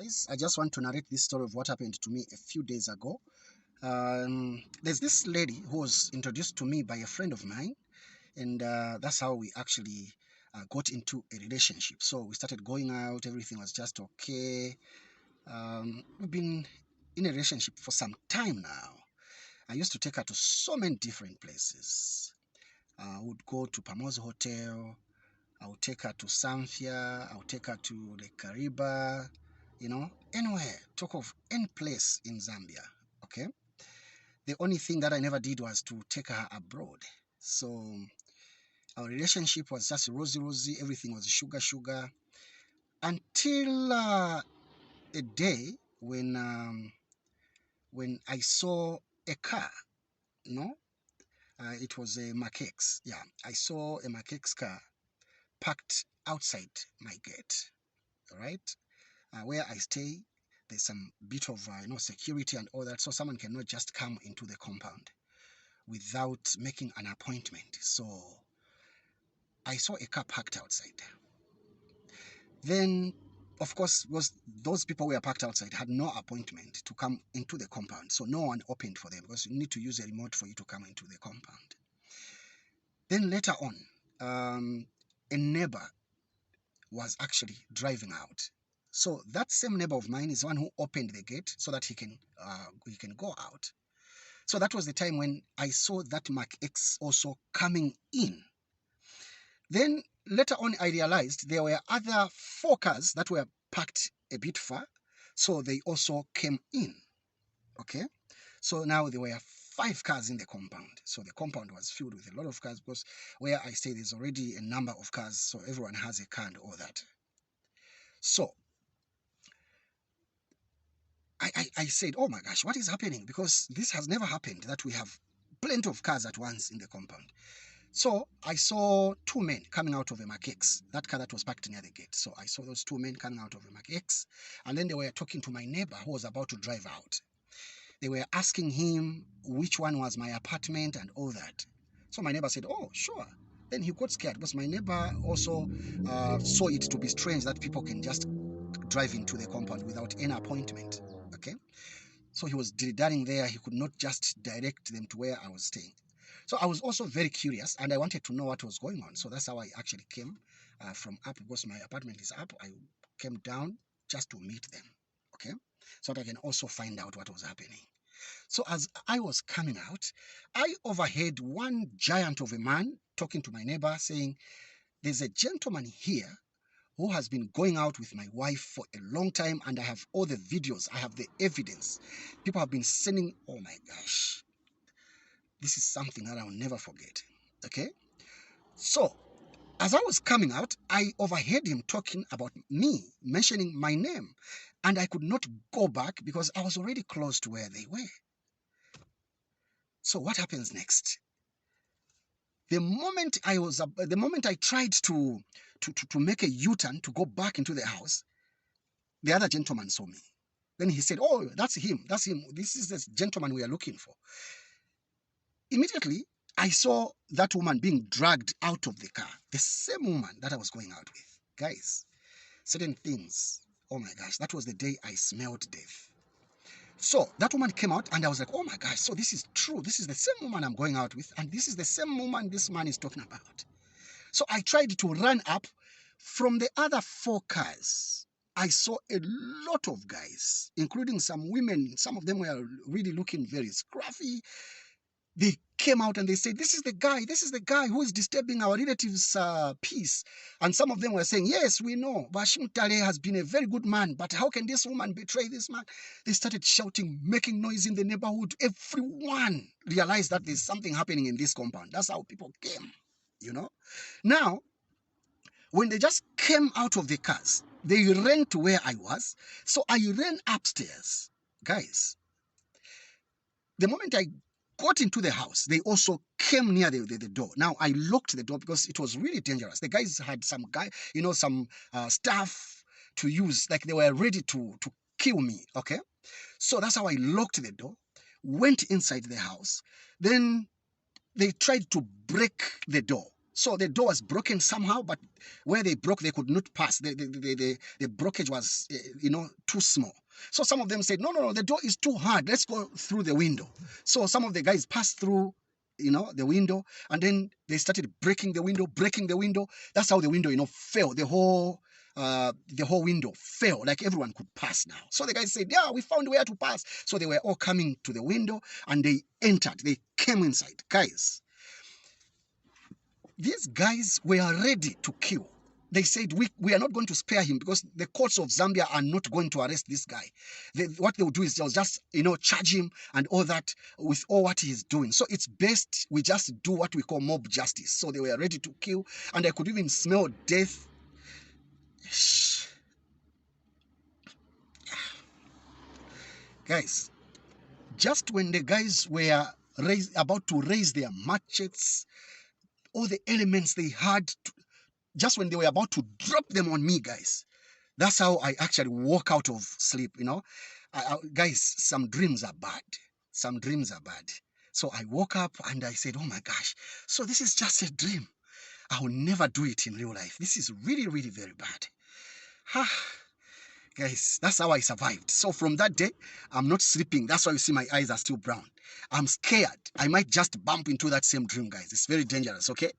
guys. I just want to narrate this story of what happened to me a few days ago. There's this lady who was introduced to me by a friend of mine, and that's how we actually got into a relationship. So we started going out, everything was just okay. We've been in a relationship for some time now. I used to take her to so many different places. I would go to Pamo's Hotel. I would take her to Samfia. I would take her to the Kariba, anywhere. Talk of any place in Zambia. Okay. The only thing that I never did was to take her abroad. So our relationship was just rosy. Everything was sugar. Until a day when I saw a car. It was a Makex. Yeah, I saw a Makex car parked outside my gate. All right, where I stay, there's some bit of security and all that, so someone cannot just come into the compound without making an appointment. So I saw a car parked outside. Then, of course, was those people who were parked outside had no appointment to come into the compound, so no one opened for them because you need to use a remote for you to come into the compound. Then later on, a neighbor was actually driving out. So that same neighbor of mine is the one who opened the gate so that he can go out. So that was the time when I saw that Mark X also coming in. Then later on, I realized there were other 4 cars that were parked a bit far, so they also came in. Okay, so now there were 5 cars in the compound. So the compound was filled with a lot of cars because where I stay, there's already a number of cars, so everyone has a car and all that. So I said, oh my gosh, what is happening? Because this has never happened, that we have plenty of cars at once in the compound. So I saw 2 men coming out of a Mark X, that car that was parked near the gate. So I saw those 2 men coming out of a Mark X, and then they were talking to my neighbor who was about to drive out. They were asking him which one was my apartment and all that. So my neighbor said, oh, sure. Then he got scared because my neighbor also saw it to be strange that people can just drive into the compound without any appointment. Okay, so he was dilly-dallying there. He could not just direct them to where I was staying. So I was also very curious and I wanted to know what was going on. So that's how I actually came from up, because my apartment is up. I came down just to meet them. Okay, so that I can also find out what was happening. So as I was coming out, I overheard one giant of a man talking to my neighbor saying, there's a gentleman here who has been going out with my wife for a long time, and I have all the videos, I have the evidence. People have been sending, oh my gosh, this is something that I will never forget. Okay, so as I was coming out, I overheard him talking about me, mentioning my name, and I could not go back because I was already close to where they were. So what happens next? The moment I tried to make a U-turn to go back into the house, the other gentleman saw me. Then he said, oh, that's him. This is the gentleman we are looking for. Immediately, I saw that woman being dragged out of the car. The same woman that I was going out with. Guys, certain things, oh my gosh, that was the day I smelled death. So that woman came out and I was like, oh my gosh, so this is true. This is the same woman I'm going out with, and this is the same woman this man is talking about. So I tried to run up. From the other 4 cars, I saw a lot of guys, including some women. Some of them were really looking very scruffy. They came out and they said, this is the guy who is disturbing our relatives' peace. And some of them were saying, yes, we know, Bashim Tale has been a very good man, but how can this woman betray this man? They started shouting, making noise in the neighborhood. Everyone realized that there's something happening in this compound. That's how people came, Now, when they just came out of the cars, they ran to where I was. So I ran upstairs. Guys, the moment I got into the house, they also came near the door. Now I locked the door because it was really dangerous. The guys had some stuff to use, like they were ready to kill me. Okay, so that's how I locked the door, went inside the house. Then they tried to break the door. So the door was broken somehow, but where they broke, they could not pass. The blockage was, too small. So some of them said, no, the door is too hard. Let's go through the window. So some of the guys passed through, the window, and then they started breaking the window. That's how the window, fell. The whole window fell, like everyone could pass now. So the guys said, yeah, we found where to pass. So they were all coming to the window, and they entered. They came inside. Guys, these guys were ready to kill. They said, we are not going to spare him because the courts of Zambia are not going to arrest this guy. What they'll do is they'll just, charge him and all that with all what he's doing. So it's best we just do what we call mob justice. So they were ready to kill, and I could even smell death. Guys, just when the guys were about to raise their machetes, all the elements they had, just when they were about to drop them on me, guys, that's how I actually woke out of sleep, guys, some dreams are bad. So I woke up and I said, oh my gosh, so this is just a dream. I will never do it in real life. This is really, really very bad. Guys, that's how I survived. So from that day, I'm not sleeping. That's why you see my eyes are still brown. I'm scared. I might just bump into that same dream, guys. It's very dangerous, okay?